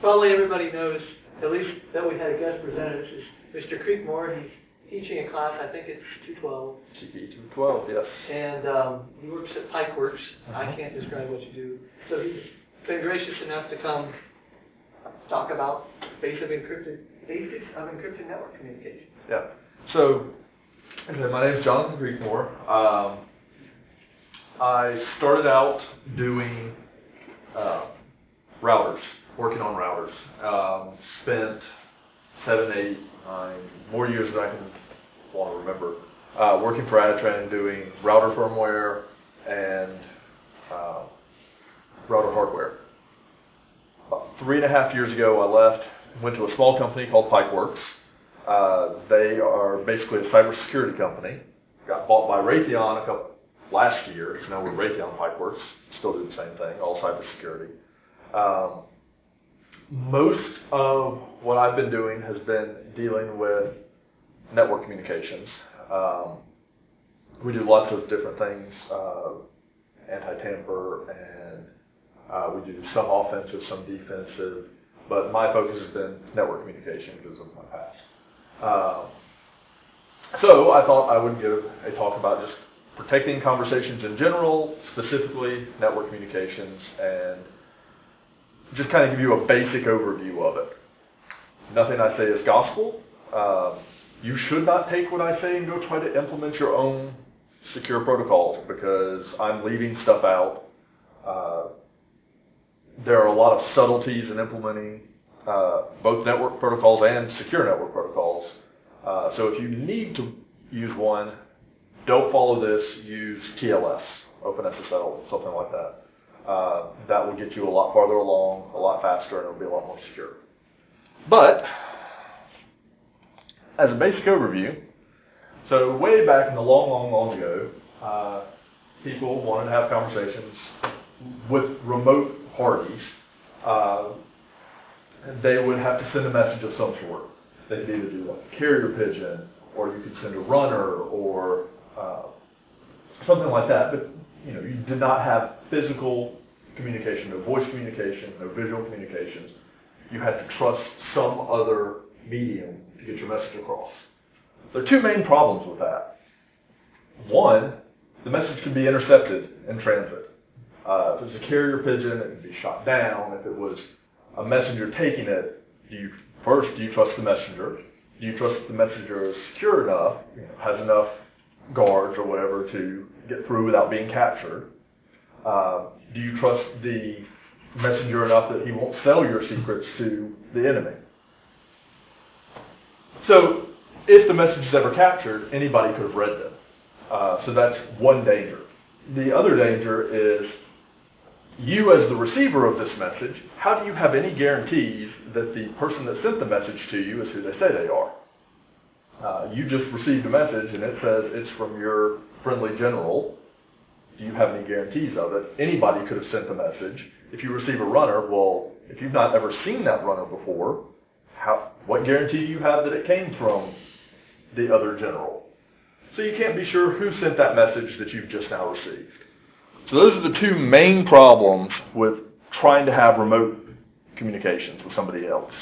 Probably everybody knows, at least that we had a guest presenter. This is Mr. Creekmore. He's teaching a class, I think it's 212. GBD 212, yes. And he works at Pikewerks. I can't describe what you do. So he's been gracious enough to come talk about basics of encrypted network communication. Yeah. So, my name is Jonathan Creekmore. I started out doing routers, working on routers. Spent 7, 8, 9 more years than I can want to remember, working for Adtran, doing router firmware and router hardware. About 3.5 years ago, I left, went to a small company called Pikewerks. They are basically a cybersecurity company. Got bought by Raytheon last year, so now we're Raytheon Pikewerks. Still do the same thing, all cybersecurity. Most of what I've been doing has been dealing with network communications. We do lots of different things, anti-tamper, and we do some offensive, some defensive, but my focus has been network communication because of my past. So I thought I would give a talk about just protecting conversations in general, specifically network communications, and just kind of give you a basic overview of it. Nothing I say is gospel. You should not take what I say and go try to implement your own secure protocols because I'm leaving stuff out. There are a lot of subtleties in implementing both network protocols and secure network protocols. So if you need to use one, don't follow this. Use TLS, OpenSSL, something like that. That will get you a lot farther along, a lot faster, and it'll be a lot more secure. But as a basic overview, so way back in the long ago, people wanted to have conversations with remote parties. They would have to send a message of some sort. They'd either do like a carrier pigeon, or you could send a runner, or something like that. But you did not have physical communication, no voice communication, no visual communications. You had to trust some other medium to get your message across. There are two main problems with that. One, the message can be intercepted in transit. If it's a carrier pigeon, it can be shot down. If it was a messenger taking it, do you trust the messenger? Do you trust that the messenger is secure enough, has enough guards or whatever to get through without being captured? Do you trust the messenger enough that he won't sell your secrets to the enemy? So if the message is ever captured, anybody could have read them. So that's one danger. The other danger is you as the receiver of this message, how do you have any guarantees that the person that sent the message to you is who they say they are? You just received a message and it says it's from your friendly general. Do you have any guarantees of it? Anybody could have sent the message. If you receive a runner, well, if you've not ever seen that runner before, what guarantee do you have that it came from the other general? So you can't be sure who sent that message that you've just now received. So those are the two main problems with trying to have remote communications with somebody else.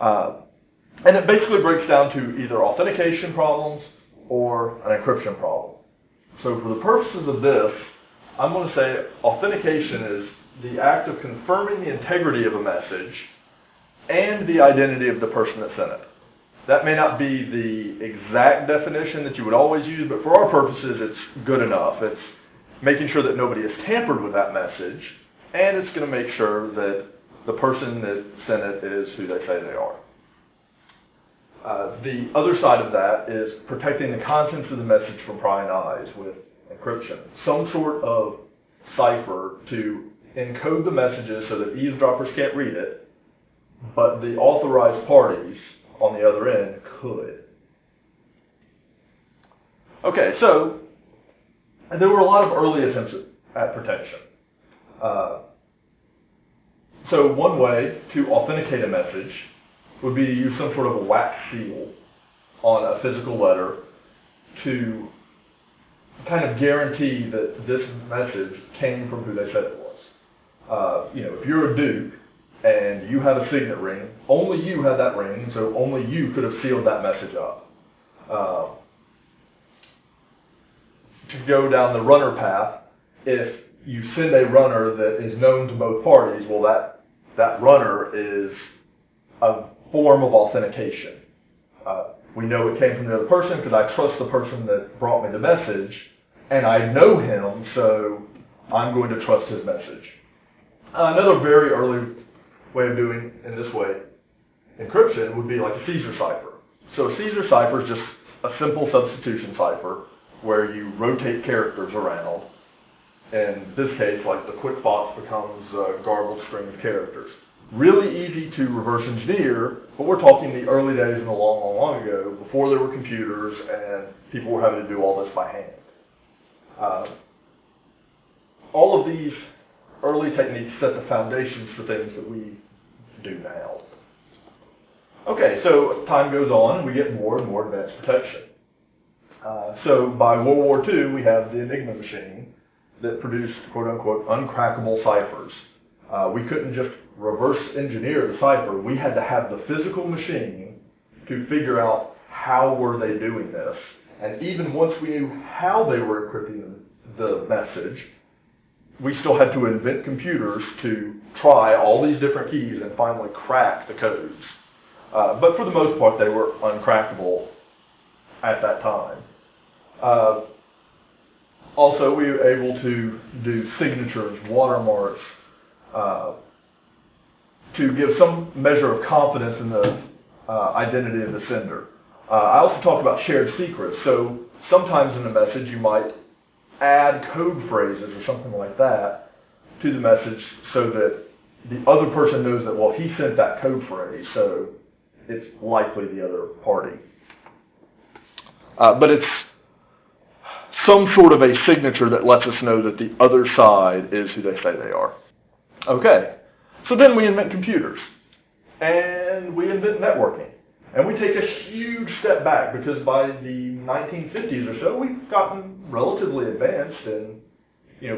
And it basically breaks down to either authentication problems or an encryption problem. So for the purposes of this, I'm going to say authentication is the act of confirming the integrity of a message and the identity of the person that sent it. That may not be the exact definition that you would always use, but for our purposes, it's good enough. It's making sure that nobody has tampered with that message, and it's going to make sure that the person that sent it is who they say they are. The other side of that is protecting the contents of the message from prying eyes with encryption. Some sort of cipher to encode the messages so that eavesdroppers can't read it, but the authorized parties on the other end could. Okay, so there were a lot of early attempts at protection. So one way to authenticate a message would be to use some sort of a wax seal on a physical letter to kind of guarantee that this message came from who they said it was. If you're a duke and you have a signet ring. Only you had that ring, so only you could have sealed that message up. To go down the runner path, if you send a runner that is known to both parties, well, that runner is a form of authentication. We know it came from the other person because I trust the person that brought me the message, and I know him, so I'm going to trust his message. Another very early way of doing in this way encryption would be like a Caesar cipher. So a Caesar cipher is just a simple substitution cipher where you rotate characters around. In this case, like the quick box becomes a garbled string of characters. Really easy to reverse engineer, but we're talking the early days and a long, long, long ago, before there were computers and people were having to do all this by hand. All of these early techniques set the foundations for things that we do now. Okay, so as time goes on, we get more and more advanced protection. So by World War II, we have the Enigma machine that produced quote-unquote uncrackable ciphers. We couldn't just reverse engineer the cipher. We had to have the physical machine to figure out how were they doing this. And even once we knew how they were encrypting the message, we still had to invent computers to try all these different keys and finally crack the codes. But for the most part, they were uncrackable at that time. Also, we were able to do signatures, watermarks, to give some measure of confidence in the identity of the sender. I also talked about shared secrets. So sometimes in a message, you might add code phrases or something like that to the message so that the other person knows that, well, he sent that code phrase, so it's likely the other party. But it's some sort of a signature that lets us know that the other side is who they say they are. Okay, so then we invent computers, and we invent networking. And we take a huge step back because by the 1950s or so, we've gotten relatively advanced in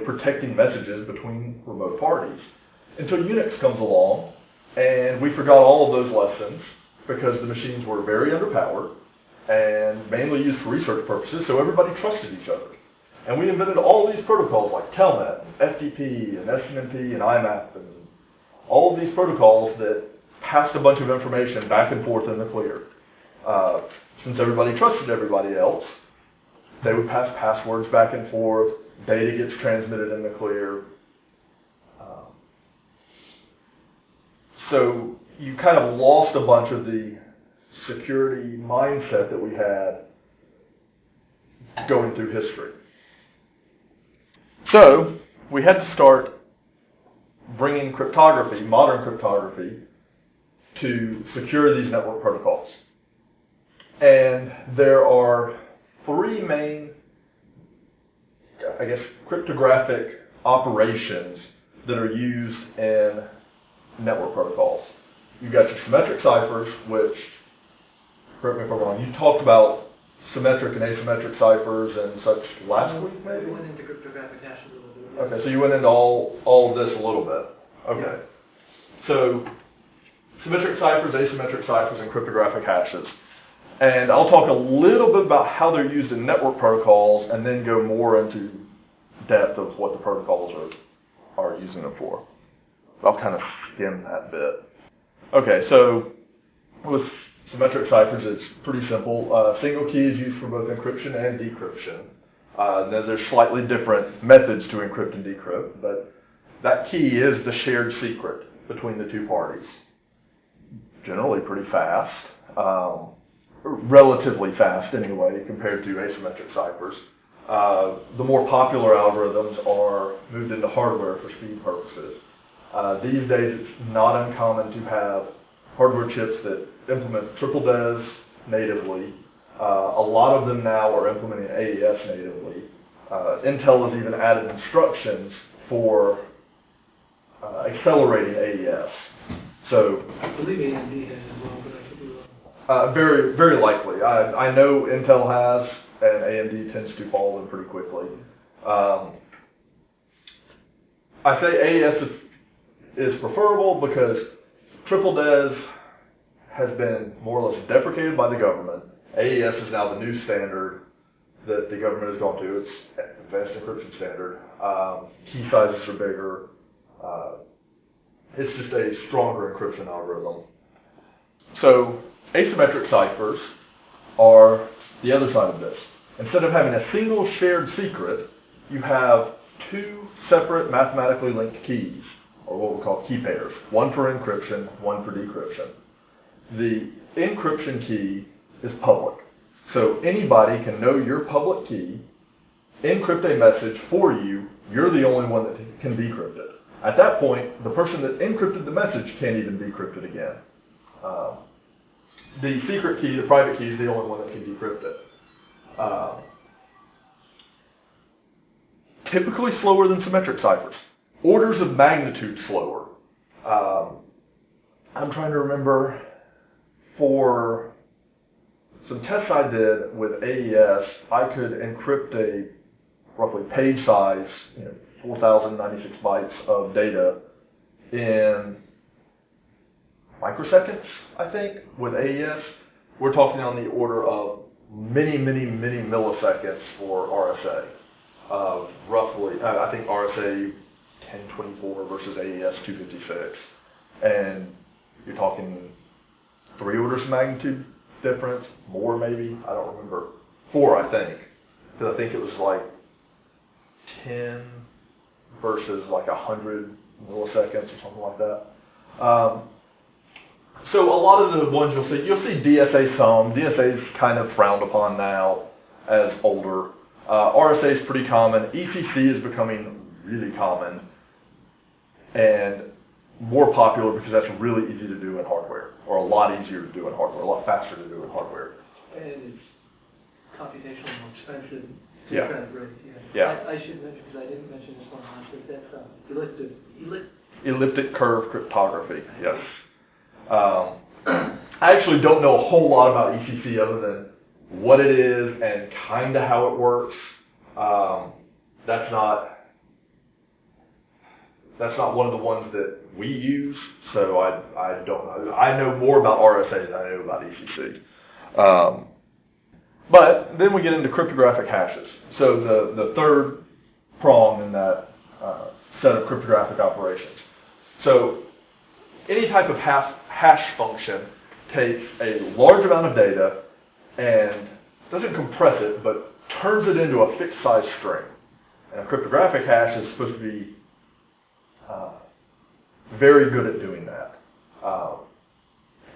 protecting messages between remote parties. Until Unix comes along, and we forgot all of those lessons because the machines were very underpowered and mainly used for research purposes, so everybody trusted each other. And we invented all these protocols like Telnet, and FTP, and SNMP, and IMAP, and all of these protocols that passed a bunch of information back and forth in the clear. Since everybody trusted everybody else, they would pass passwords back and forth, data gets transmitted in the clear. So you kind of lost a bunch of the security mindset that we had going through history. So we had to start bringing cryptography, modern cryptography, to secure these network protocols. And there are three main, cryptographic operations that are used in network protocols. You've got your symmetric ciphers, which, correct me if I'm wrong, you talked about symmetric and asymmetric ciphers and such last week, maybe? We went into cryptographic hashes a little bit. Okay, so you went into all of this a little bit. Okay. So, symmetric ciphers, asymmetric ciphers, and cryptographic hashes. And I'll talk a little bit about how they're used in network protocols and then go more into depth of what the protocols are using them for. I'll kind of skim that bit. Okay, so with symmetric ciphers, it's pretty simple. Single key is used for both encryption and decryption. Then there's slightly different methods to encrypt and decrypt, but that key is the shared secret between the two parties. Generally pretty fast, relatively fast anyway, compared to asymmetric ciphers. The more popular algorithms are moved into hardware for speed purposes. These days, it's not uncommon to have hardware chips that implement triple DES natively. A lot of them now are implementing AES natively. Intel has even added instructions for accelerating AES. So, I believe AMD has as well, but I could be wrong. Very, very likely. I know Intel has, and AMD tends to follow them pretty quickly. I say AES is preferable because Triple DES has been more or less deprecated by the government. AES is now the new standard that the government has gone to. It's advanced encryption standard. Key sizes are bigger. It's just a stronger encryption algorithm. So asymmetric ciphers are the other side of this. Instead of having a single shared secret, you have two separate mathematically linked keys, or what we call key pairs, one for encryption, one for decryption. The encryption key is public. So anybody can know your public key, encrypt a message for you, you're the only one that can decrypt it. At that point, the person that encrypted the message can't even decrypt it again. The secret key, the private key, is the only one that can decrypt it. Typically slower than symmetric ciphers. Orders of magnitude slower. I'm trying to remember, for some tests I did with AES, I could encrypt a roughly page size, 4,096 bytes of data in microseconds, I think. With AES, we're talking on the order of many milliseconds for RSA. Roughly, I think RSA 1024 versus AES 256. And you're talking 3 orders of magnitude difference, more maybe, I don't remember. 4, I think. Because I think it was like 10 versus like 100 milliseconds or something like that. So a lot of the ones you'll see DSA some. DSA is kind of frowned upon now as older. RSA is pretty common. ECC is becoming really common and more popular because that's really easy to do in hardware, or a lot easier to do in hardware, a lot faster to do in hardware. And it's computationally more expensive to Yeah. translate. Yeah. I should mention, because I didn't mention this one last week, that's Elliptic curve cryptography, yes. I actually don't know a whole lot about ECC other than what it is and kind of how it works. That's not one of the ones that we use, so I don't know. I know more about RSA than I know about ECC. But then we get into cryptographic hashes. So the third prong in that set of cryptographic operations. So any type of hash function takes a large amount of data and doesn't compress it, but turns it into a fixed size string. And a cryptographic hash is supposed to be very good at doing that.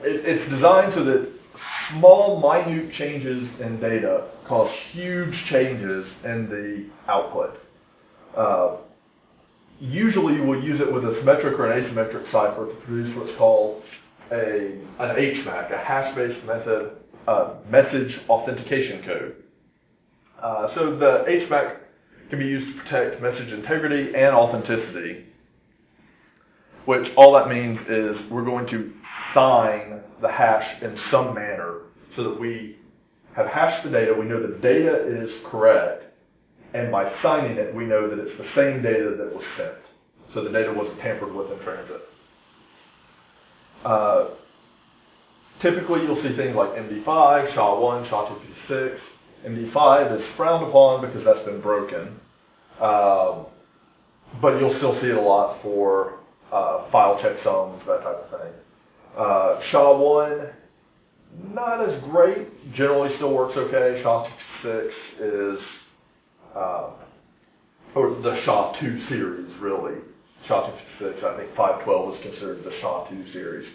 It's designed so that small, minute changes in data cause huge changes in the output. Usually we'll use it with a symmetric or an asymmetric cipher to produce what's called an HMAC, a hash-based message authentication code. So the HMAC can be used to protect message integrity and authenticity, which all that means is we're going to sign the hash in some manner so that we have hashed the data, we know the data is correct, and by signing it, we know that it's the same data that was sent. So the data wasn't tampered with in transit. Typically, you'll see things like MD5, SHA-1, SHA-256. MD5 is frowned upon because that's been broken. But you'll still see it a lot for file checksums, that type of thing. SHA-1, not as great. Generally still works okay. SHA-256 is, or the SHA-2 series, really. SHA-256, I think 512 is considered the SHA-2 series.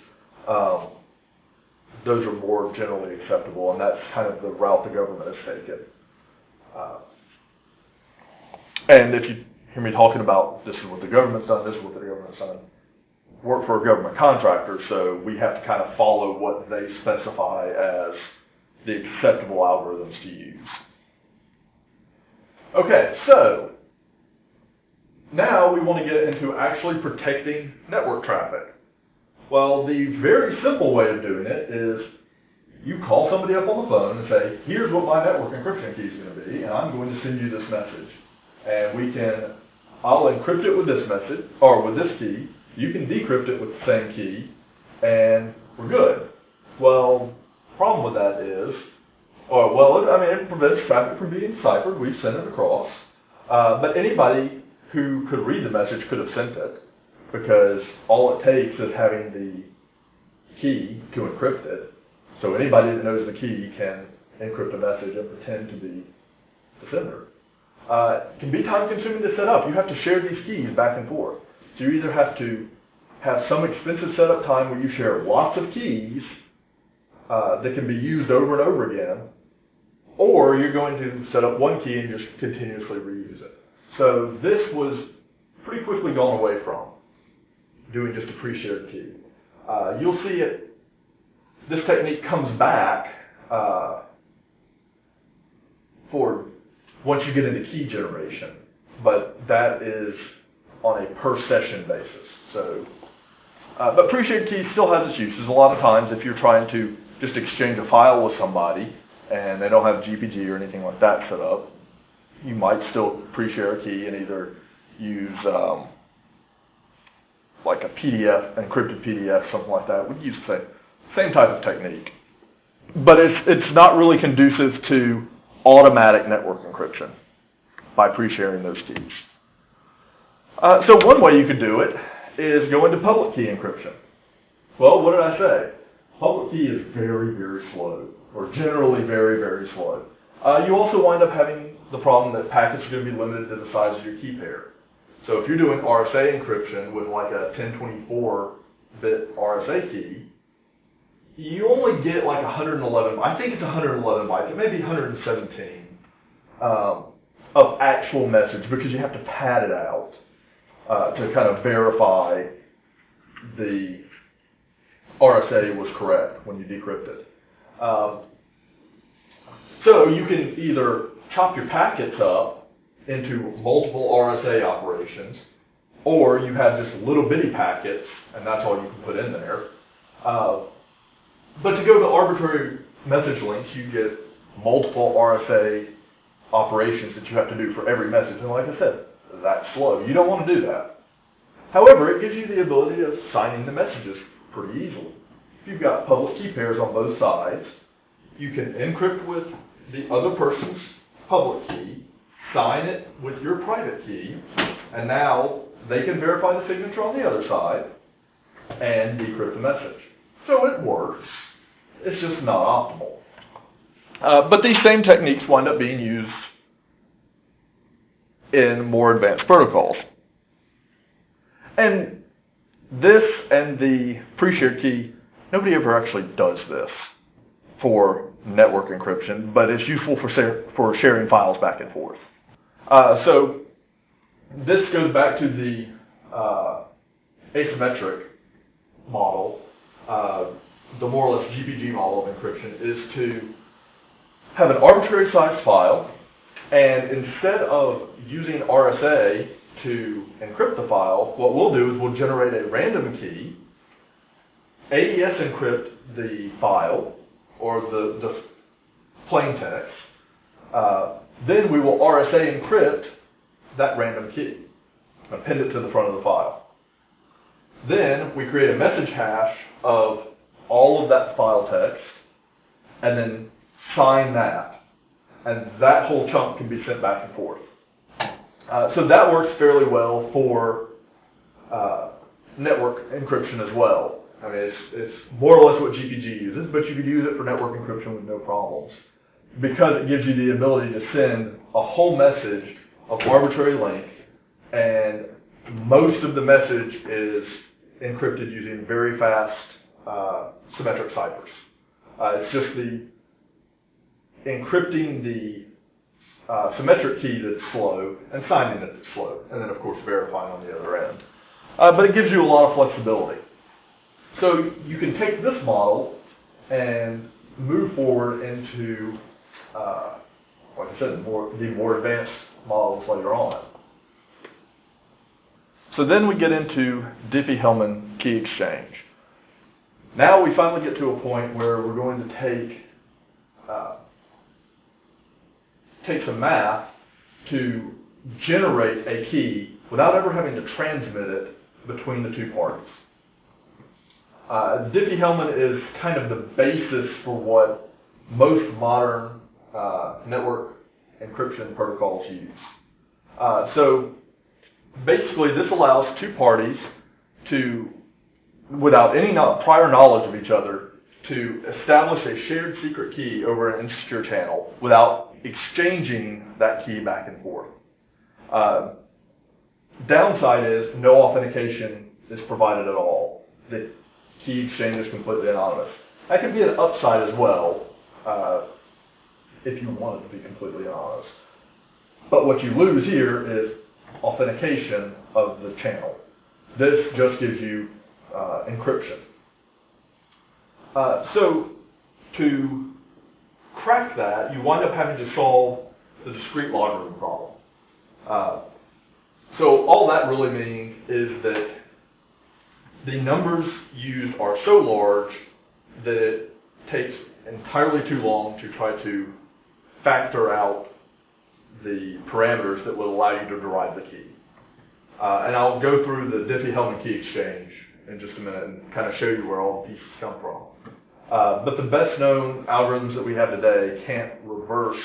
Those are more generally acceptable, and that's kind of the route the government has taken. And if you hear me talking about this is what the government's done, this is what the government's done, work for a government contractor, so we have to kind of follow what they specify as the acceptable algorithms to use. Okay, so now we want to get into actually protecting network traffic. Well, the very simple way of doing it is you call somebody up on the phone and say, here's what my network encryption key is going to be, and I'm going to send you this message. And I'll encrypt it with this message, or with this key. You can decrypt it with the same key, and we're good. Well, the problem with that is, it prevents traffic from being deciphered. We send it across. But anybody who could read the message could have sent it, because all it takes is having the key to encrypt it. So anybody that knows the key can encrypt a message and pretend to be the sender. It can be time consuming to set up. You have to share these keys back and forth. So you either have to have some expensive setup time where you share lots of keys that can be used over and over again, or you're going to set up one key and just continuously reuse it. So this was pretty quickly gone away from, doing just a pre-shared key. You'll see this technique comes back for once you get into key generation, but that is on a per session basis. So, but pre-shared key still has its uses. A lot of times if you're trying to just exchange a file with somebody and they don't have GPG or anything like that set up, you might still pre-share a key and either use like a PDF, encrypted PDF, something like that. We'd use the same type of technique. But it's not really conducive to automatic network encryption by pre-sharing those keys. So one way you could do it is go into public key encryption. Well, what did I say? Public key is very, very slow, or generally very, very slow. You also wind up having the problem that packets are going to be limited to the size of your key pair. So if you're doing RSA encryption with like a 1024-bit RSA key, you only get like 111, I think it's 111 bytes, it may be 117 of actual message, because you have to pad it out to kind of verify the RSA was correct when you decrypt it. So you can either chop your packets up into multiple RSA operations, or you have just little bitty packets, and that's all you can put in there. But to go to arbitrary message links, you get multiple RSA operations that you have to do for every message. And like I said, that's slow. You don't want to do that. However, it gives you the ability of signing the messages pretty easily. If you've got public key pairs on both sides, you can encrypt with the other person's public key, sign it with your private key, and now they can verify the signature on the other side and decrypt the message. So it works. It's just not optimal. But these same techniques wind up being used in more advanced protocols. And this and the pre-shared key, nobody ever actually does this for network encryption, but it's useful for sharing files back and forth. So this goes back to the asymmetric model. The more or less GBG model of encryption is to have an arbitrary sized file, and instead of using RSA to encrypt the file, what we'll do is we'll generate a random key, AES encrypt the file, or the plain text, then we will RSA encrypt that random key, append it to the front of the file. Then we create a message hash of all of that file text, and then sign that. And that whole chunk can be sent back and forth. So that works fairly well for network encryption as well. I mean, it's more or less what GPG uses, but you could use it for network encryption with no problems, because it gives you the ability to send a whole message of arbitrary length, and most of the message is encrypted using very fast symmetric ciphers. It's just the encrypting the symmetric key that's slow and signing it that's slow, and then of course verifying on the other end. But it gives you a lot of flexibility. So you can take this model and move forward into, like I said, the more advanced models later on. So then we get into DiffieHellman Key Exchange. Now we finally get to a point where we're going to take some math to generate a key without ever having to transmit it between the two parties. DiffieHellman is kind of the basis for what most modern network encryption protocols use. So basically this allows two parties to, without any prior knowledge of each other, to establish a shared secret key over an insecure channel without exchanging that key back and forth. Downside is no authentication is provided at all. The key exchange is completely anonymous. That can be an upside as well, if you want it to be completely anonymous. But what you lose here is authentication of the channel. This just gives you encryption. So to crack that, you wind up having to solve the discrete logarithm problem. So all that really means is that the numbers used are so large that it takes entirely too long to try to factor out the parameters that will allow you to derive the key. And I'll go through the DiffieHellman Key Exchange in just a minute and kind of show you where all the pieces come from. But the best known algorithms that we have today can't reverse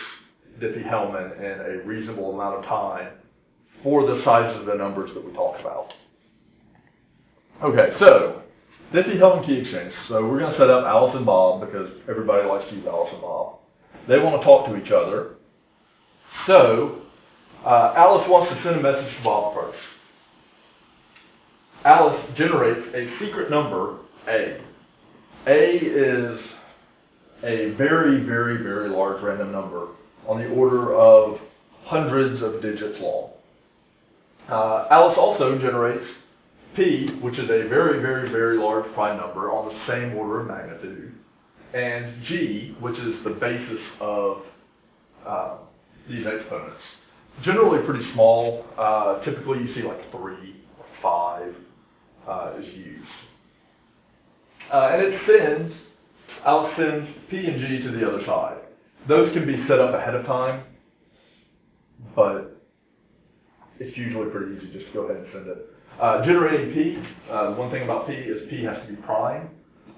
DiffieHellman in a reasonable amount of time for the sizes of the numbers that we talked about. Okay, so DiffieHellman Key Exchange. So we're going to set up Alice and Bob because everybody likes to use Alice and Bob. They want to talk to each other. So Alice wants to send a message to Bob first. Alice generates a secret number, A. A is a very, very, very large random number on the order of hundreds of digits long. Alice also generates P, which is a very, very, very large prime number on the same order of magnitude, and G, which is the basis of these exponents. Generally pretty small. Typically you see like 3 or 5 is used. And it sends, Alice sends P and G to the other side. Those can be set up ahead of time, but it's usually pretty easy just to go ahead and send it. Generating P, one thing about P is P has to be prime.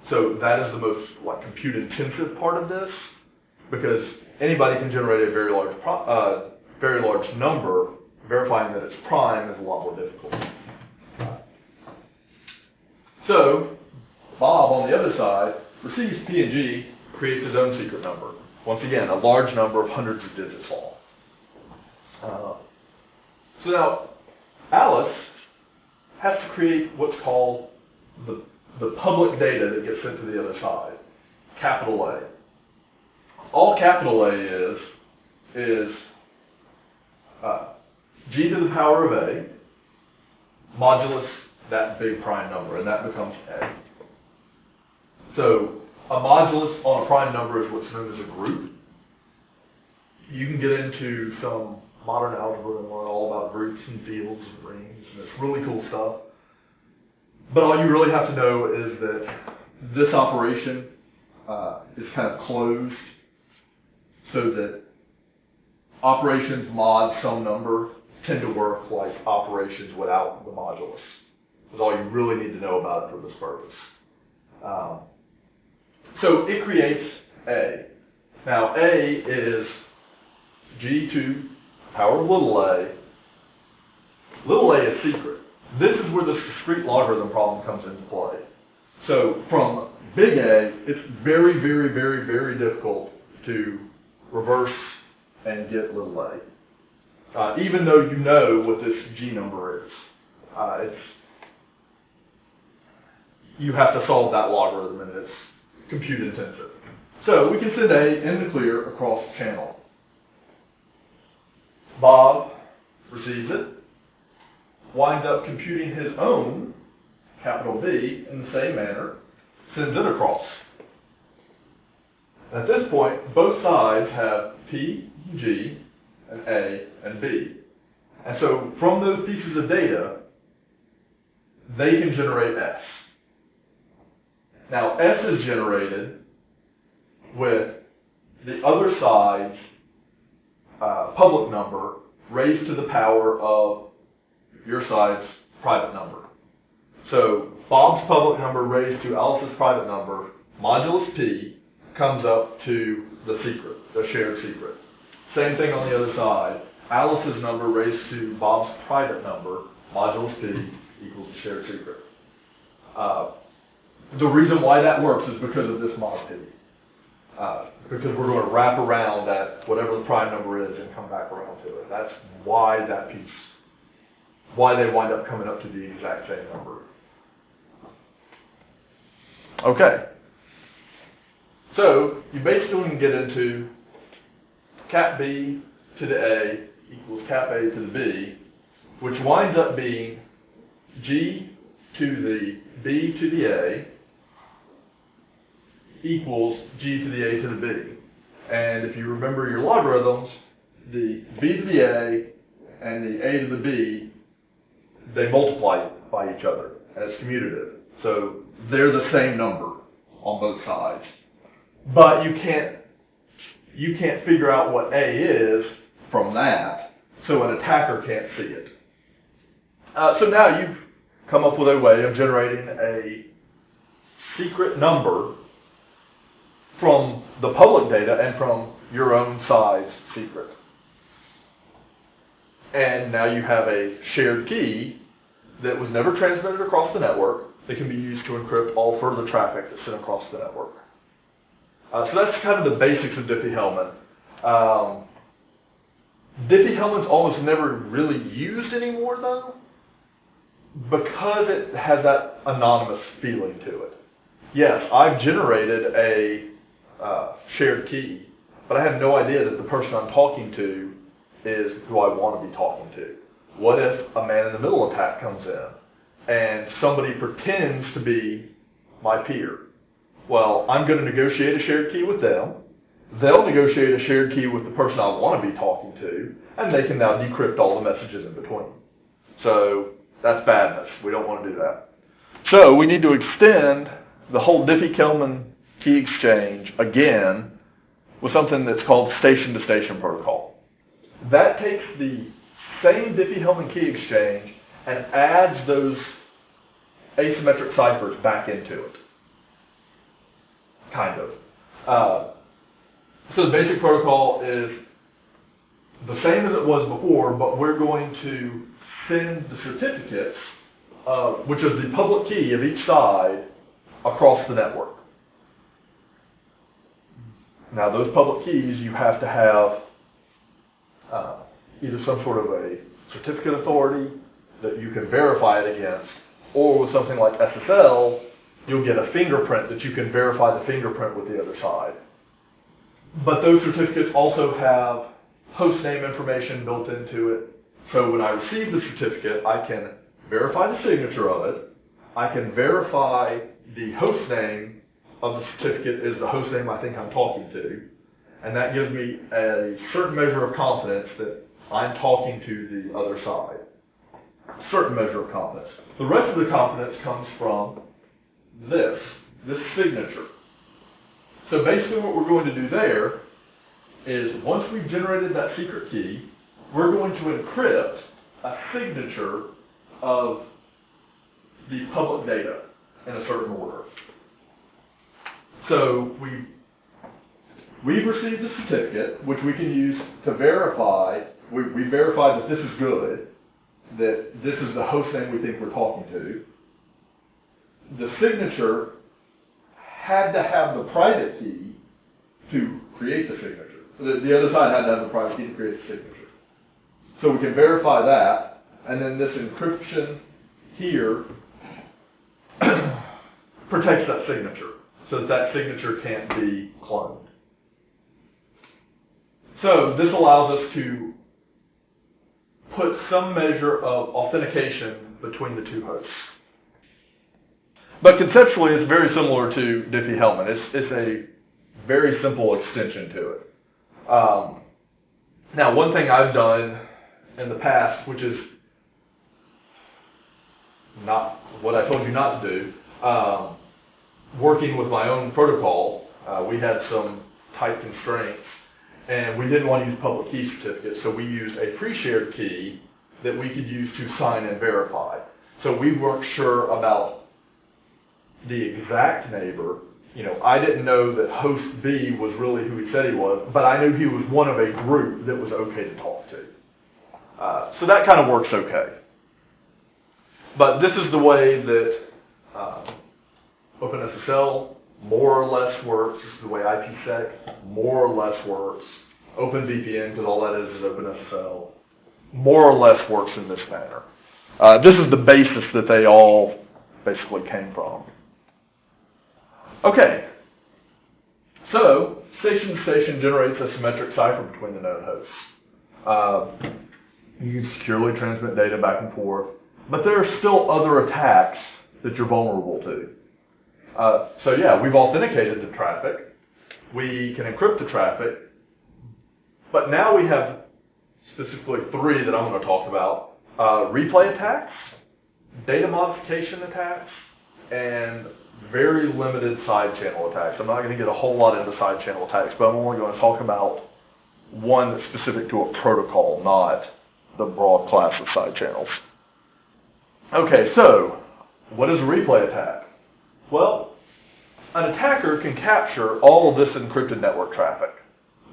So that is the most compute intensive part of this, because anybody can generate a very large number. Verifying that it's prime is a lot more difficult. So Bob, on the other side, receives P and G, creates his own secret number. Once again, a large number of hundreds of digits long. So now, Alice has to create what's called the public data that gets sent to the other side, capital A. All capital A is G to the power of A, modulus that big prime number, and that becomes A. So a modulus on a prime number is what's known as a group. You can get into some modern algebra and learn all about groups and fields and rings, and it's really cool stuff. But all you really have to know is that this operation is kind of closed, so that operations mod some number tend to work like operations without the modulus. That's all you really need to know about it for this purpose. So it creates A. Now A is G to power of little a. Little a is secret. This is where the discrete logarithm problem comes into play. So from big A, it's very, very, very, very difficult to reverse and get little a. Even though you know what this G number is. You have to solve that logarithm, and it's compute intensive. So we can send A in the clear across the channel. Bob receives it, winds up computing his own, capital B, in the same manner, sends it across. At this point, both sides have P and G, and A and B. And so from those pieces of data, they can generate S. Now S is generated with the other side's public number raised to the power of your side's private number. So Bob's public number raised to Alice's private number, modulus P, comes up to the secret, the shared secret. Same thing on the other side. Alice's number raised to Bob's private number, modulus P, equals the shared secret. The reason why that works is because of this mod P. Because we're going to wrap around that, whatever the prime number is, and come back around to it. That's why that piece, why they wind up coming up to the exact same number. Okay. So, you basically can get into cap B to the A equals cap A to the B, which winds up being G to the B to the A equals G to the A to the B. And if you remember your logarithms, the B to the A and the A to the B, they multiply by each other as commutative. So they're the same number on both sides. But you can't figure out what A is from that, so an attacker can't see it. So now you've come up with a way of generating a secret number from the public data and from your own side's secret. And now you have a shared key that was never transmitted across the network that can be used to encrypt all further traffic that's sent across the network. So that's kind of the basics of DiffieHellman. DiffieHellman's almost never really used anymore, though, because it has that anonymous feeling to it. Yes, I've generated a shared key, but I have no idea that the person I'm talking to is who I want to be talking to. What if a man-in-the-middle attack comes in and somebody pretends to be my peer? Well, I'm going to negotiate a shared key with them. They'll negotiate a shared key with the person I want to be talking to, and they can now decrypt all the messages in between. So that's badness. We don't want to do that. So we need to extend the whole DiffieHellman Key Exchange again with something that's called station-to-station protocol. That takes the same DiffieHellman Key Exchange and adds those asymmetric ciphers back into it. Kind of. So the basic protocol is the same as it was before, but we're going to send the certificates, which is the public key of each side, across the network. Now those public keys, you have to have either some sort of a certificate authority that you can verify it against, or with something like SSL, you'll get a fingerprint that you can verify the fingerprint with the other side. But those certificates also have host name information built into it. So when I receive the certificate, I can verify the signature of it. I can verify the host name of the certificate is the host name I think I'm talking to. And that gives me a certain measure of confidence that I'm talking to the other side. A certain measure of confidence. The rest of the confidence comes from this signature. So basically what we're going to do there is once we've generated that secret key, we're going to encrypt a signature of the public data in a certain order. So we've received the certificate, which we can use to verify. We verified that this is good, that this is the host name we think we're talking to. The signature had to have the private key to create the signature. The other side had to have the private key to create the signature. So we can verify that, and then this encryption here protects that signature, so that that signature can't be cloned. So this allows us to put some measure of authentication between the two hosts. But conceptually, it's very similar to DiffieHellman. It's a very simple extension to it. Now, one thing I've done in the past, which is not what I told you not to do, working with my own protocol, we had some tight constraints, and we didn't want to use public key certificates, so we used a pre-shared key that we could use to sign and verify. So we weren't sure about the exact neighbor. You know, I didn't know that host B was really who he said he was, but I knew he was one of a group that was okay to talk to. So that kind of works okay. But this is the way that OpenSSL more or less works. This is the way IPsec more or less works. OpenVPN, because all that is OpenSSL, more or less works in this manner. This is the basis that they all basically came from. Okay, so station to station generates a symmetric cipher between the known hosts. You can securely transmit data back and forth, but there are still other attacks that you're vulnerable to. So yeah, we've authenticated the traffic. We can encrypt the traffic, but now we have specifically three that I'm going to talk about. Replay attacks, data modification attacks, and very limited side channel attacks. I'm not going to get a whole lot into side channel attacks, but I'm only going to talk about one that's specific to a protocol, not the broad class of side channels. Okay, so what is a replay attack? Well, an attacker can capture all of this encrypted network traffic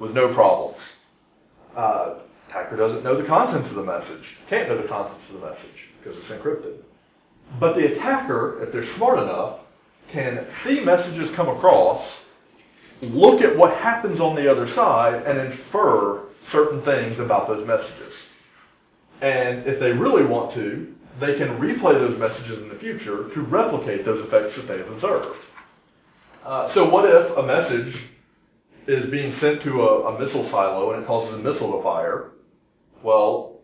with no problems. Attacker doesn't know the contents of the message, can't know the contents of the message because it's encrypted. But the attacker, if they're smart enough, can see messages come across, look at what happens on the other side, and infer certain things about those messages. And if they really want to, they can replay those messages in the future to replicate those effects that they've observed. So what if a message is being sent to a missile silo and it causes a missile to fire? Well,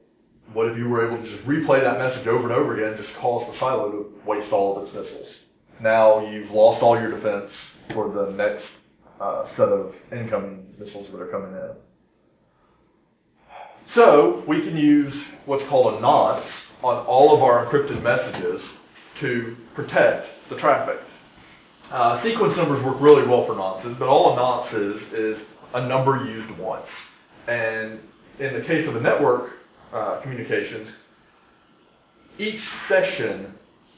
what if you were able to just replay that message over and over again and just cause the silo to waste all of its missiles? Now you've lost all your defense for the next set of incoming missiles that are coming in. So we can use what's called a nonce on all of our encrypted messages to protect the traffic. Sequence numbers work really well for nonces, but all a nonce is a number used once. And in the case of the network communications, each session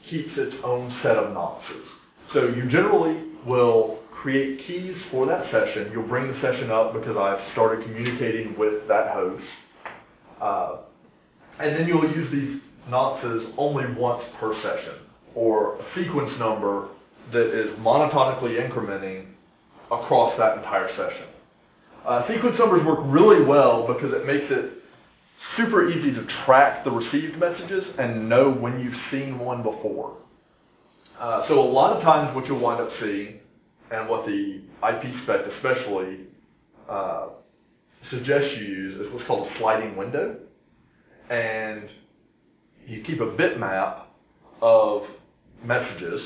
keeps its own set of nonces. So you generally will create keys for that session. You'll bring the session up because I've started communicating with that host. And then you'll use these nonces only once per session, or a sequence number that is monotonically incrementing across that entire session. Sequence numbers work really well because it makes it super easy to track the received messages and know when you've seen one before. So a lot of times what you'll wind up seeing, and what the IP spec especially suggests you use, is what's called a sliding window. And you keep a bitmap of messages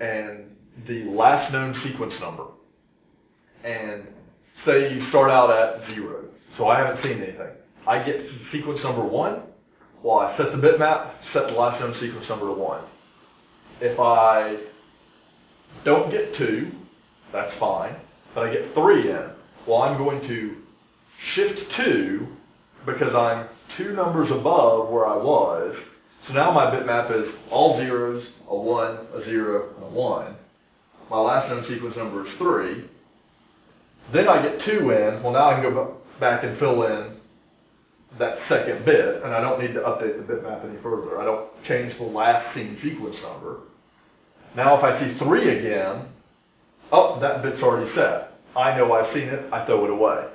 and the last known sequence number. And say you start out at 0, so I haven't seen anything. I get to sequence number 1, well, I set the bitmap, set the last known sequence number to 1. If I don't get 2, that's fine, but I get 3 in, well, I'm going to shift 2 because I'm 2 numbers above where I was. So now my bitmap is all zeros, a 1, a 0, and a 1. My last known sequence number is 3. Then I get 2 in. Well, now I can go back and fill in that second bit, and I don't need to update the bitmap any further. I don't change the last seen sequence number. Now if I see 3 again, oh, that bit's already set. I know I've seen it. I throw it away.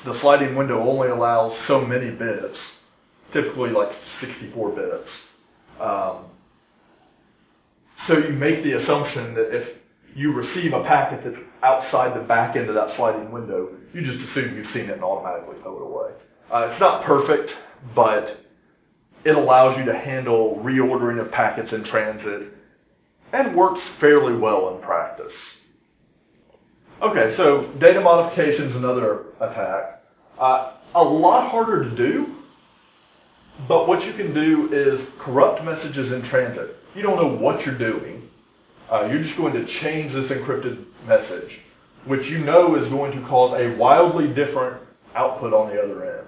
The sliding window only allows so many bits, typically like 64 bits. So you make the assumption that if you receive a packet that's outside the back end of that sliding window, you just assume you've seen it and automatically throw it away. It's not perfect, but it allows you to handle reordering of packets in transit and works fairly well in practice. Okay, so data modification is another attack. A lot harder to do, but what you can do is corrupt messages in transit. You don't know what you're doing. You're just going to change this encrypted message, which you know is going to cause a wildly different output on the other end.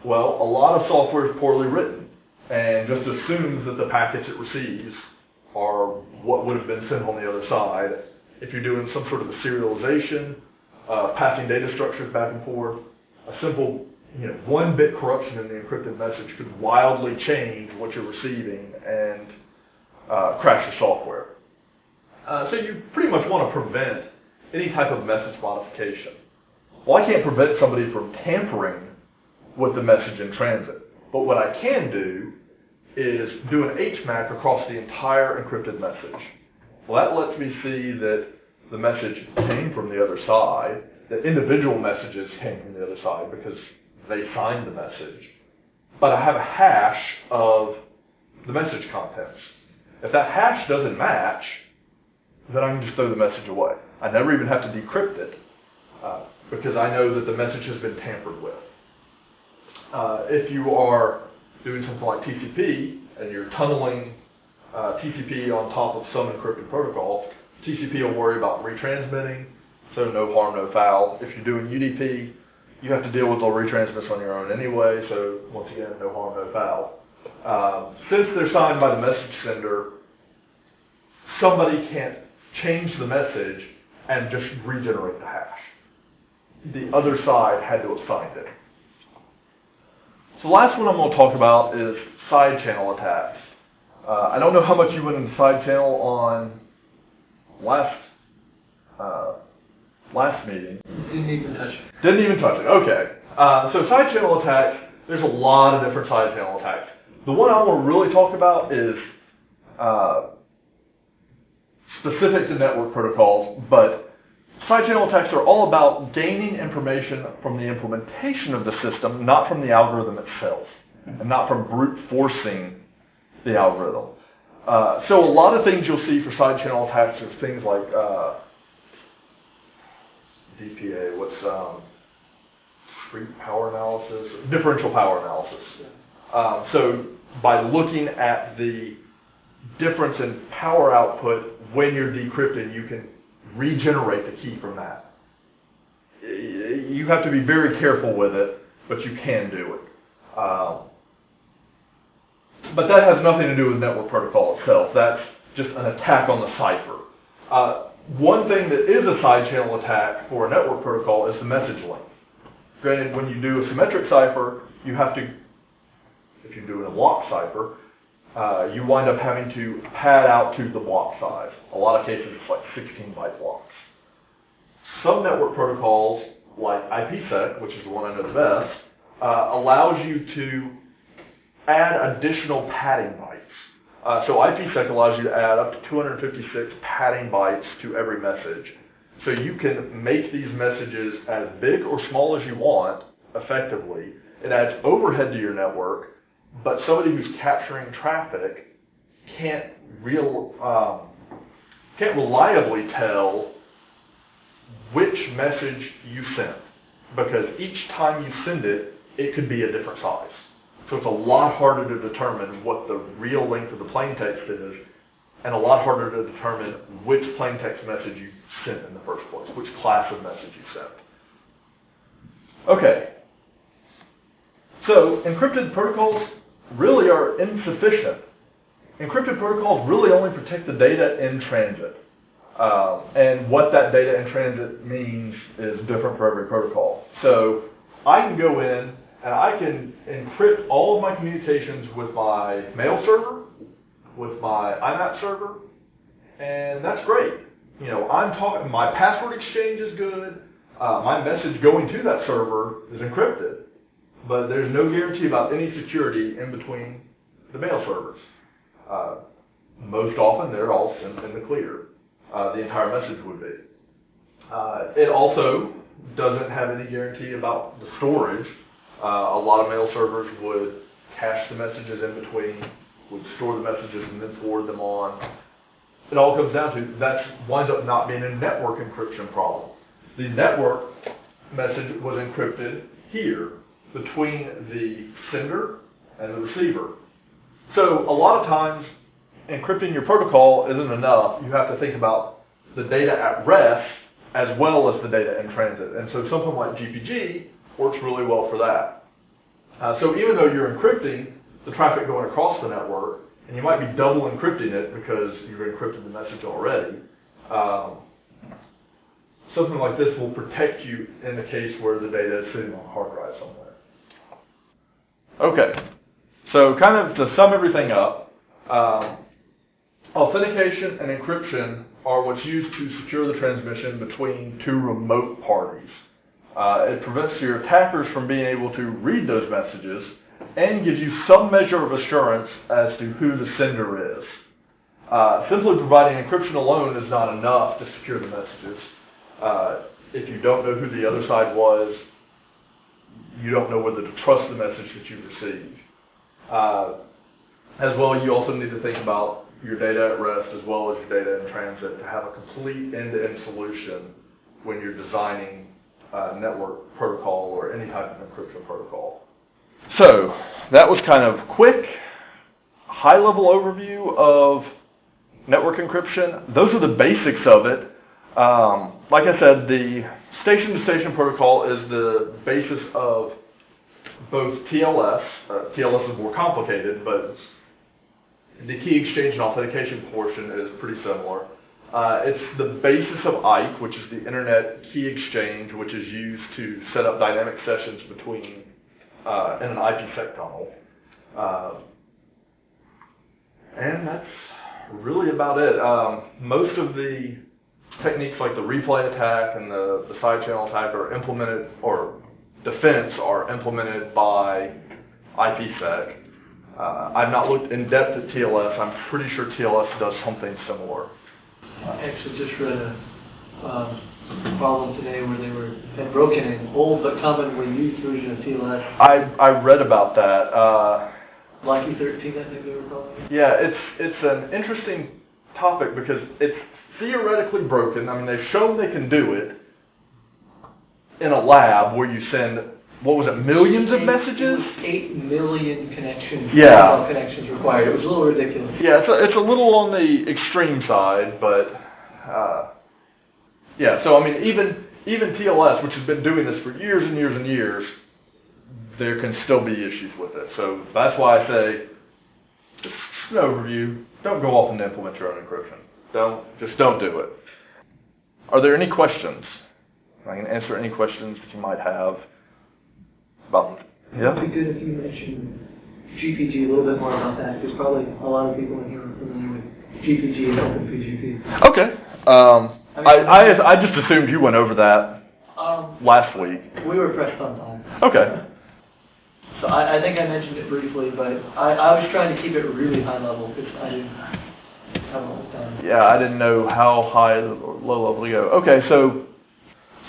Well, a lot of software is poorly written. and just assumes that the packets it receives are what would have been sent on the other side. If you're doing some sort of a serialization, passing data structures back and forth, a simple 1-bit corruption in the encrypted message could wildly change what you're receiving and crash the software. So you pretty much want to prevent any type of message modification. Well, I can't prevent somebody from tampering with the message in transit, but what I can do is do an HMAC across the entire encrypted message. Well, that lets me see that the message came from the other side, that individual messages came from the other side because they signed the message, but I have a hash of the message contents. If that hash doesn't match, then I can just throw the message away. I never even have to decrypt it because I know that the message has been tampered with. If you are doing something like TCP and you're tunneling TCP on top of some encrypted protocol, TCP will worry about retransmitting, so no harm, no foul. If you're doing UDP, you have to deal with the retransmits on your own anyway, so once again, no harm, no foul. Since they're signed by the message sender, somebody can't change the message and just regenerate the hash. The other side had to have signed it. So the last one I'm going to talk about is sidechannel attacks. I don't know how much you went into sidechannel on last meeting. Didn't even touch it. Didn't even touch it. Okay. So sidechannel attacks, there's a lot of different sidechannel attacks. The one I want to really talk about is specific to network protocols, but sidechannel attacks are all about gaining information from the implementation of the system, not from the algorithm itself, and not from brute forcing the algorithm. So a lot of things you'll see for sidechannel attacks are things like DPA, what's discrete power analysis, differential power analysis. So by looking at the difference in power output when you're decrypting, you can regenerate the key from that. You have to be very careful with it, but you can do it. But that has nothing to do with network protocol itself. That's just an attack on the cipher. One thing that is a sidechannel attack for a network protocol is the message length. Granted, when you do a symmetric cipher, you have to, if you're doing a block cipher, you wind up having to pad out to the block size. A lot of cases, it's like 16-byte blocks. Some network protocols, like IPsec, which is the one I know the best, allows you to add additional padding bytes. So IPsec allows you to add up to 256 padding bytes to every message. So you can make these messages as big or small as you want, effectively. It adds overhead to your network, but somebody who's capturing traffic can't reliably tell which message you sent, because each time you send it, it could be a different size. So it's a lot harder to determine what the real length of the plaintext is, and a lot harder to determine which plaintext message you sent in the first place, which class of message you sent. Okay. So encrypted protocols really are insufficient. Encrypted protocols really only protect the data in transit. And what that data in transit means is different for every protocol. So I can go in and I can encrypt all of my communications with my mail server, with my IMAP server, and that's great. You know, my password exchange is good, my message going to that server is encrypted, but there's no guarantee about any security in between the mail servers. Most often they're all sent in the clear. The entire message would be. It also doesn't have any guarantee about the storage. A lot of mail servers would cache the messages in between, would store the messages and then forward them on. It all comes down to that winds up not being a network encryption problem. The network message was encrypted here between the sender and the receiver. So a lot of times encrypting your protocol isn't enough. You have to think about the data at rest as well as the data in transit. And so something like GPG works really well for that. So even though you're encrypting the traffic going across the network, and you might be double encrypting it because you've encrypted the message already. Something like this will protect you in the case where the data is sitting on a hard drive somewhere. Okay, so kind of to sum everything up, authentication and encryption are what's used to secure the transmission between two remote parties. It prevents your attackers from being able to read those messages and gives you some measure of assurance as to who the sender is. Simply providing encryption alone is not enough to secure the messages. If you don't know who the other side was, you don't know whether to trust the message that you received. As well, you also need to think about your data at rest as well as your data in transit to have a complete end-to-end solution when you're designing a network protocol or any type of encryption protocol. So, that was kind of quick, high-level overview of network encryption. Those are the basics of it. Like I said, the station-to-station protocol is the basis of both TLS. TLS is more complicated, but the key exchange and authentication portion is pretty similar. It's the basis of IKE, which is the Internet Key Exchange, which is used to set up dynamic sessions between in an IPsec tunnel. And that's really about it. Most of the techniques like the replay attack and the sidechannel attack are implemented, or defense are implemented by IPsec. I've not looked in depth at TLS. I'm pretty sure TLS does something similar. I actually just read a problem today where they had broken an old but commonly used version of TLS. I read about that. Lucky 13, I think they were calling it. Yeah, it's an interesting topic because it's theoretically broken. I mean, they've shown they can do it in a lab where you send, what was it, millions of messages? 8 million connections. Yeah. Connections required. It was a little ridiculous. Yeah, it's a little on the extreme side, but yeah. So I mean, even TLS, which has been doing this for years and years and years, there can still be issues with it. So that's why I say, just an overview. Don't go off and implement your own encryption. Just don't do it. Are there any questions? I can answer any questions that you might have about. Yeah. It would be good if you mentioned GPG a little bit more about that, because probably a lot of people in here are familiar with GPG and OpenPGP. Okay. I just assumed you went over that last week. We were pressed on time. Okay. So I think I mentioned it briefly, but I was trying to keep it really high level because I didn't have a lot of time. Yeah, I didn't know how high or low level to go. Okay, so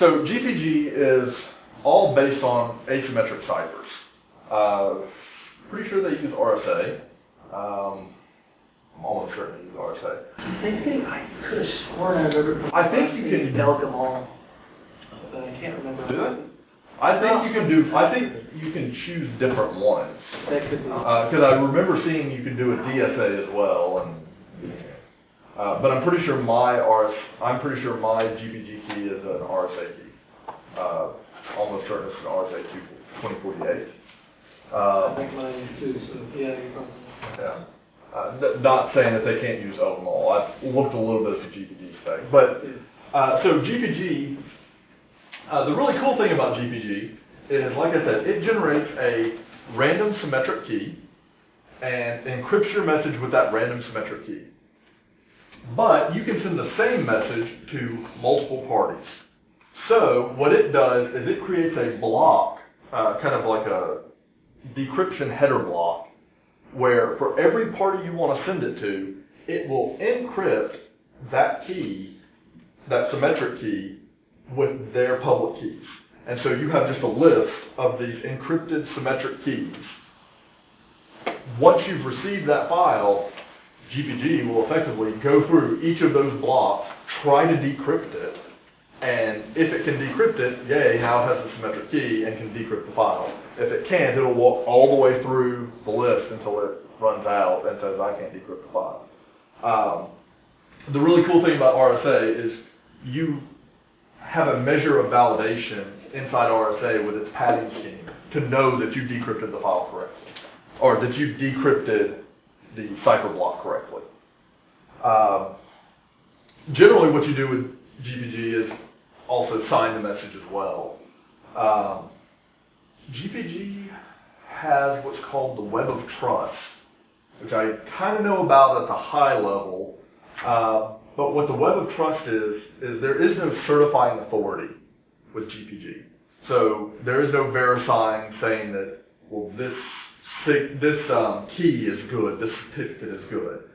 GPG is all based on asymmetric ciphers. Pretty sure they use RSA. I'm almost certain they use RSA. I could have sworn I remember. I think you can delk them all, but I can't remember. Do it? I think you can choose different ones. That could be. Because I remember seeing you can do a DSA as well, and but I'm pretty sure my GPG key is an RSA key. Almost certain it's an RSA 2048. I think mine is too. So yeah, you're probably. Yeah. Not saying that they can't use OMAL. I've looked a little bit at the GPG spec, but so GPG. The really cool thing about GPG is, like I said, it generates a random symmetric key and encrypts your message with that random symmetric key. But you can send the same message to multiple parties. So what it does is it creates a block, kind of like a decryption header block, where for every party you want to send it to, it will encrypt that key, that symmetric key, with their public keys. And so you have just a list of these encrypted symmetric keys. Once you've received that file, GPG will effectively go through each of those blocks, try to decrypt it, and if it can decrypt it, yay, now it has the symmetric key and can decrypt the file. If it can't, it'll walk all the way through the list until it runs out and says, I can't decrypt the file. The really cool thing about RSA is you have a measure of validation inside RSA with its padding scheme to know that you decrypted the file correctly. or that you decrypted the cipher block correctly. Generally, what you do with GPG is also sign the message as well. GPG has what's called the web of trust, which I kind of know about at the high level. But what the web of trust is there is no certifying authority with GPG. So there is no verifying saying that, well, this key is good, this certificate is good.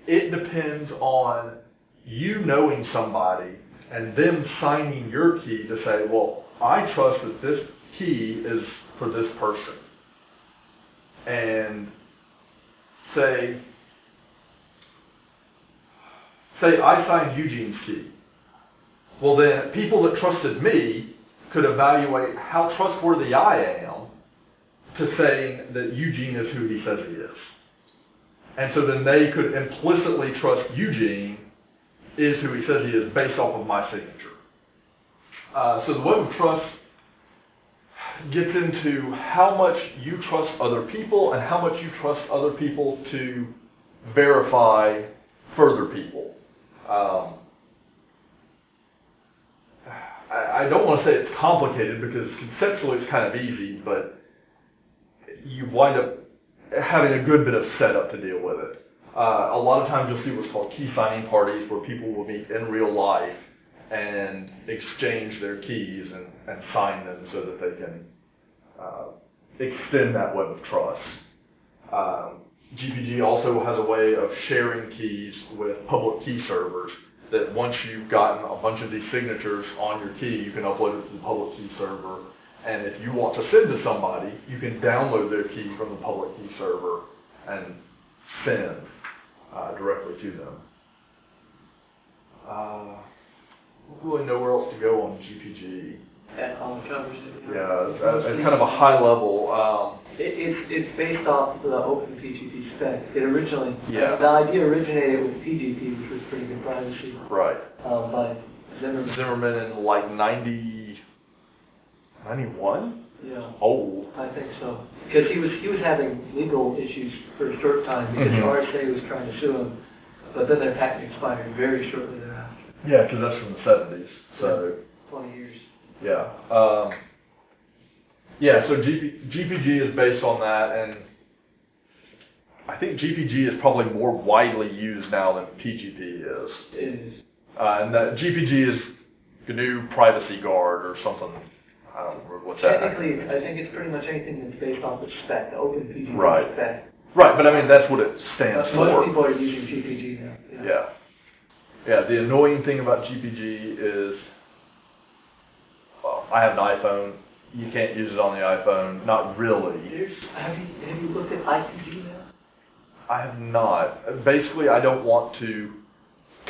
It depends on you knowing somebody and them signing your key to say, well, I trust that this key is for this person. And say I signed Eugene's key. Well, then people that trusted me could evaluate how trustworthy I am to saying that Eugene is who he says he is. And so then they could implicitly trust Eugene is who he says he is based off of my signature. So the web of trust gets into how much you trust other people and how much you trust other people to verify further people. I don't want to say it's complicated because conceptually it's kind of easy, but you wind up having a good bit of setup to deal with it. A lot of times you'll see what's called key signing parties where people will meet in real life and exchange their keys and sign them so that they can extend that web of trust. GPG also has a way of sharing keys with public key servers that once you've gotten a bunch of these signatures on your key, you can upload it to the public key server. And if you want to send to somebody, you can download their key from the public key server and send directly to them. I don't really know where else to go on GPG. That all covers it. Yeah, it's kind of a high level. It's based off the OpenPGP spec. It originally, Yeah. the idea originated with PGP, which was pretty good privacy. Right. By Zimmerman. Zimmerman in like 91? Yeah. Old. I think so. Because he was having legal issues for a short time because the RSA was trying to sue him, but then their patent expired very shortly thereafter. Yeah, because that's from the 70s. So 20 years. yeah. So GPG is based on that, and I think GPG is probably more widely used now than PGP is. It is. And that GPG is GNU Privacy Guard or something. I don't remember what that is. Technically, I think it's pretty much anything that's based off the spec, the OpenPGP Right. spec. Right, but I mean, that's what it stands for. Most people are using GPG now. Yeah. Yeah, the annoying thing about GPG is, well, I have an iPhone. You can't use it on the iPhone. Not really. Have you looked at IPG now? I have not. Basically, I don't want to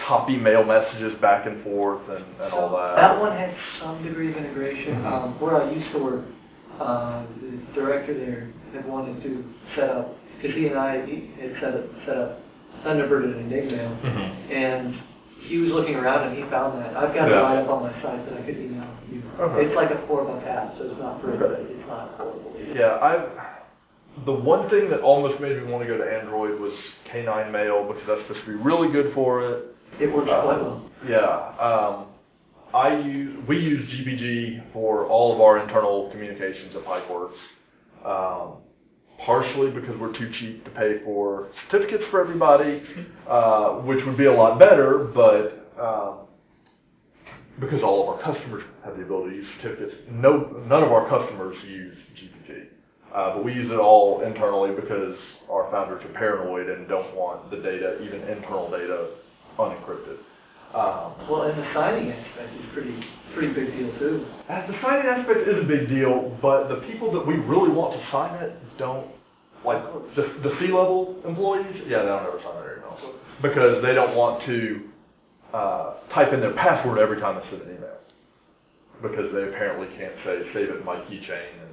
copy mail messages back and forth and all that. That one has some degree of integration. Where I used to work, the director there had wanted to set up, because he had set up Thunderbird and Enigmail, and he was looking around and he found that. I've got it right up on my site that I could email you. Okay. It's like a 4-buck app, so it's not for everybody. It's not horrible. Yeah, the one thing that almost made me want to go to Android was K9 Mail because that's supposed to be really good for it. It works quite well. Yeah. We use GPG for all of our internal communications at Pikewerks. Partially because we're too cheap to pay for certificates for everybody, which would be a lot better, but because all of our customers have the ability to use certificates, none of our customers use GPG. But we use it all internally because our founders are paranoid and don't want the data, even internal data, unencrypted. Well, and the signing aspect is pretty big deal too. The signing aspect is a big deal, but the people that we really want to sign it don't, like the C-level employees, they don't ever sign their emails because they don't want to type in their password every time they send an email because they apparently can't say save it in my keychain.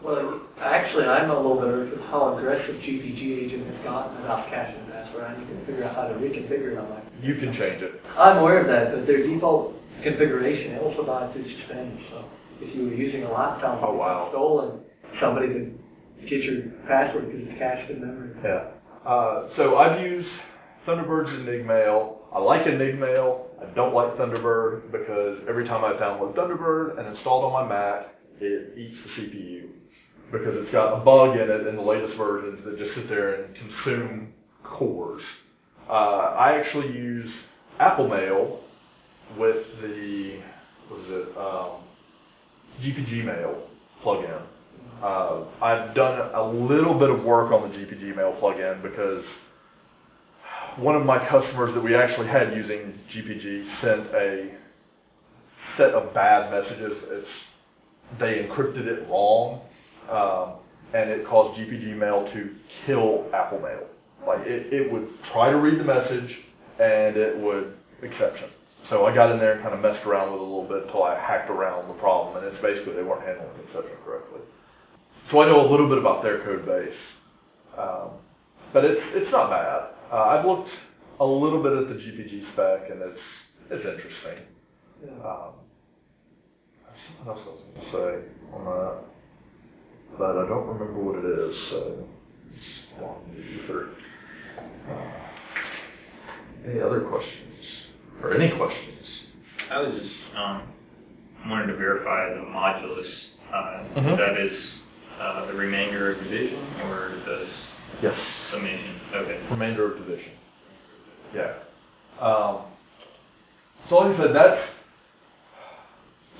Well, actually, I'm a little bit with how aggressive GPG agent has gotten about caching password. I need to figure out how to reconfigure it on my computer. You can change it. I'm aware of that, but their default configuration, it will survive through Spanish. So if you were using a laptop and it got stolen, somebody could get your password because it's cached in memory. Yeah. So I've used Thunderbird's Enigmail. I like Enigmail. I don't like Thunderbird because every time I download Thunderbird and install it on my Mac, it eats the CPU because it's got a bug in it in the latest versions that just sit there and consume cores. I actually use Apple Mail with the, GPG Mail plugin. I've done a little bit of work on the GPG Mail plugin because one of my customers that we actually had using GPG sent a set of bad messages. They encrypted it wrong, and it caused GPG Mail to kill Apple Mail. Like it would try to read the message, and it would exception. So I got in there and kind of messed around with it a little bit until I hacked around the problem, and it's basically they weren't handling the exception correctly. So I know a little bit about their code base, but it's not bad. I've looked a little bit at the GPG spec, and it's interesting. Yeah. Something else I was going to say on that, but I don't remember what it is. So it's long in the ether. Any other questions? Or any questions? I was just wanted to verify the modulus. That is the remainder of division, or the summation? Okay. Remainder of division. Yeah. So like I said,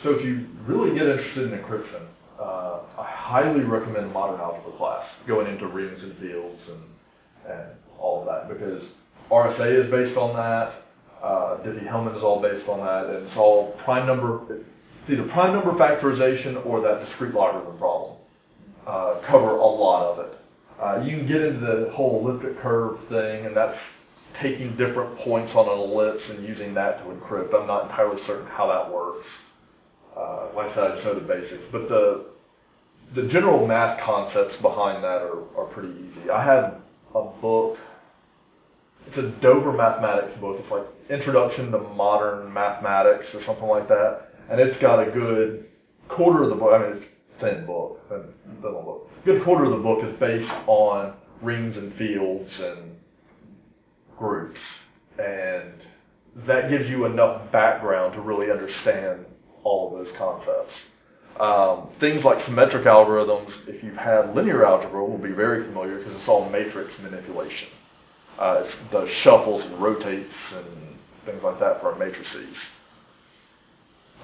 so if you really get interested in encryption, I highly recommend Modern Algebra class, going into rings and fields and all of that, because RSA is based on that. DiffieHellman is all based on that, and it's all prime number. It's either prime number factorization or that discrete logarithm problem. Cover a lot of it. You can get into the whole elliptic curve thing, and that's taking different points on an ellipse and using that to encrypt. I'm not entirely certain how that works. Like I said, I just know the basics, but the general math concepts behind that are pretty easy. I had a book. It's a Dover mathematics book. It's like Introduction to Modern Mathematics or something like that. And it's got a good quarter of the book. I mean, it's a thin book. A good quarter of the book is based on rings and fields and groups. And that gives you enough background to really understand all of those concepts. Things like symmetric algorithms, if you've had linear algebra, will be very familiar because it's all matrix manipulation. It does shuffles and rotates and things like that for our matrices.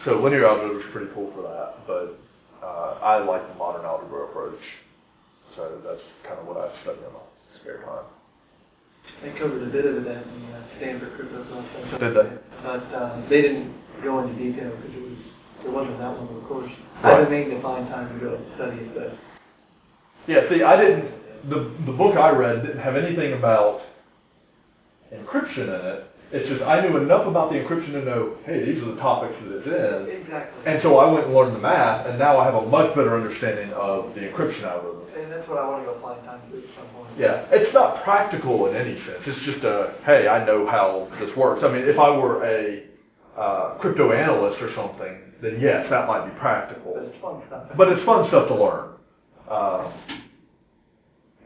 So linear algebra is pretty cool for that, but I like the modern algebra approach. So that's kind of what I study in my spare time. They covered a bit of that in the Stanford crypto conference. Did they? But they didn't go into detail because there wasn't that long of a course. Right. I didn't mean to find time to go study it, but yeah, see, I didn't. The book I read didn't have anything about encryption in it. It's just I knew enough about the encryption to know, hey, these are the topics that it's in. Exactly. And so I went and learned the math, and now I have a much better understanding of the encryption algorithm. And that's what I want to go find time to do at some point. Yeah, it's not practical in any sense. It's just hey, I know how this works. I mean, if I were a crypto analyst or something, then yes, that might be practical. But it's fun stuff. But it's fun stuff to learn.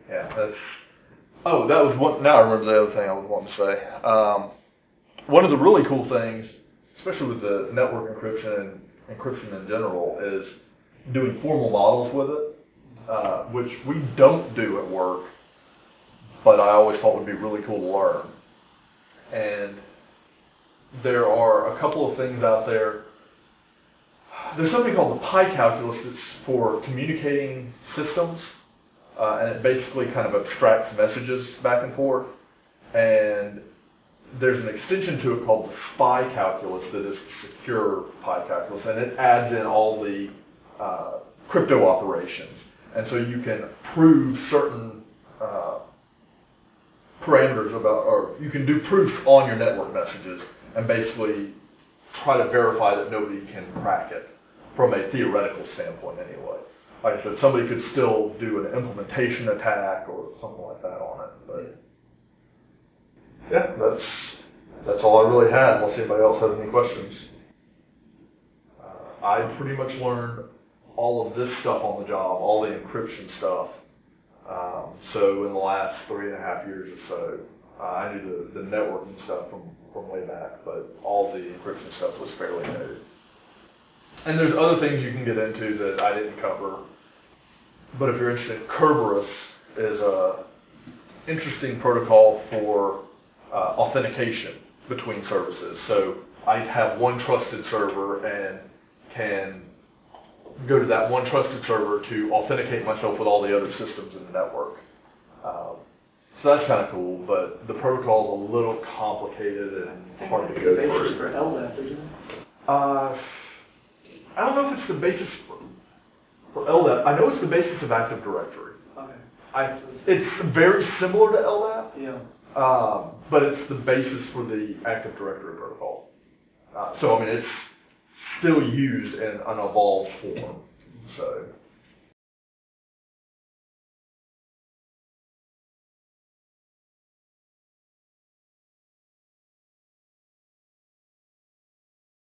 Yeah, that's. Oh, that was one. Now I remember the other thing I was wanting to say. One of the really cool things, especially with the network encryption and encryption in general, is doing formal models with it, which we don't do at work, but I always thought would be really cool to learn. And there are a couple of things out there. There's something called the pi calculus that's for communicating systems, and it basically kind of abstracts messages back and forth. And there's an extension to it called the SPI calculus that is secure pi calculus, and it adds in all the crypto operations. And so you can prove certain parameters about, or you can do proofs on your network messages and basically try to verify that nobody can crack it from a theoretical standpoint anyway. Like I said, somebody could still do an implementation attack or something like that on it. But yeah, that's all I really had, unless anybody else has any questions. I pretty much learned all of this stuff on the job, all the encryption stuff, So in the last 3.5 years or so, I knew the networking stuff from way back, but all the encryption stuff was fairly new. And there's other things you can get into that I didn't cover, but if you're interested, Kerberos is a interesting protocol for authentication between services. So I have one trusted server and can go to that one trusted server to authenticate myself with all the other systems in the network. So that's kind of cool, but the protocol is a little complicated and hard to go through. For LDAP, isn't it? I don't know if it's the basis for LDAP. I know it's the basis of Active Directory. Okay. It's very similar to LDAP, Yeah. but it's the basis for the Active Directory protocol. So I mean, it's still used in an evolved form. So